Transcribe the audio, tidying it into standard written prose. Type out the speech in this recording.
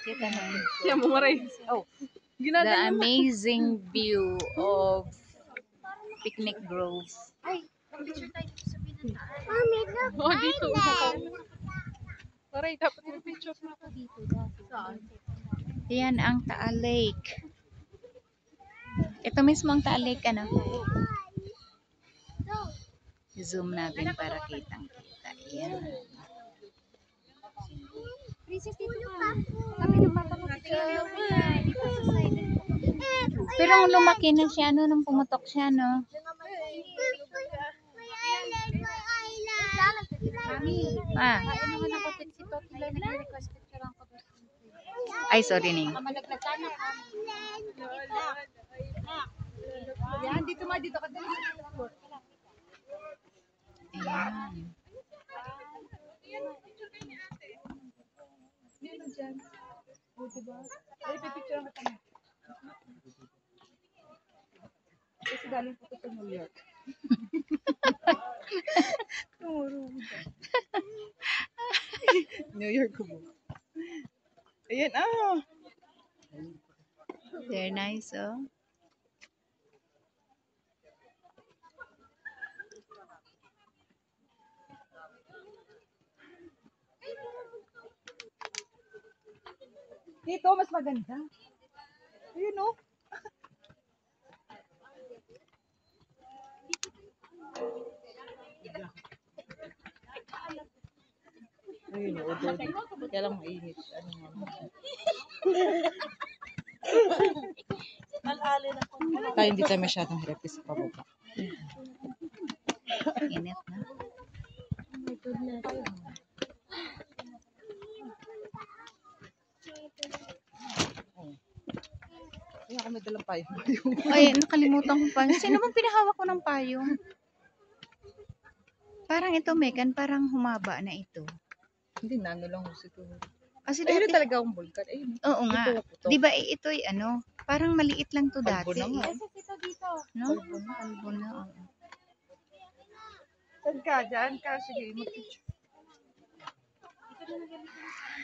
Kita na. Yan mo maray. Oh. The amazing view of Picnic Grove. Ay, picture tayo dito sa pinagdaan. Oh, dito. Maray, dapat yung picture na ako dito. Saan? Yan ang Taal Lake. Ito mismo ang Taal Lake, ano? Zoom natin para kitang-kita. Yan. Princess, dito ka. Kami nagpapapicture. Dito sa side. Pero ang lumaki na siya, no? Nung pumutok siya, no? Ah. Ano nga ako, si Toti lang nag-request picture lang ko. Ay, sorry, Ning. Malaglagan na ka. Yan, dito ma, dito ka din. Ayan. Yan dyan. O, diba? Ay, pipicture lang ka. Kasi galing po sa New York. New York ko mo. Ayan, They're nice, oh. Dito, mas maganda. Ayun, oh. Ayun, oh. Kaya lang mainit. Ano nga. Tayo hindi tayo masyadong hirap sa pababa. Init na. Ay, ako may dalang payong. Ay, nakalimutan ko pa. Sino bang pinahawak ko ng payong? Parang ito, Megan, parang humaba na ito. Hindi na, ano lang gusto ito. Kasi Ayun dati, talaga akong vulkan. Ayun. oo nga. Ito. Di ba ito'y ano, parang maliit lang to Kalbo dati. na nga. Ito dito. No? Kalbo na. Oo. Saan ka? Diyan ka? Sige, mag-picture.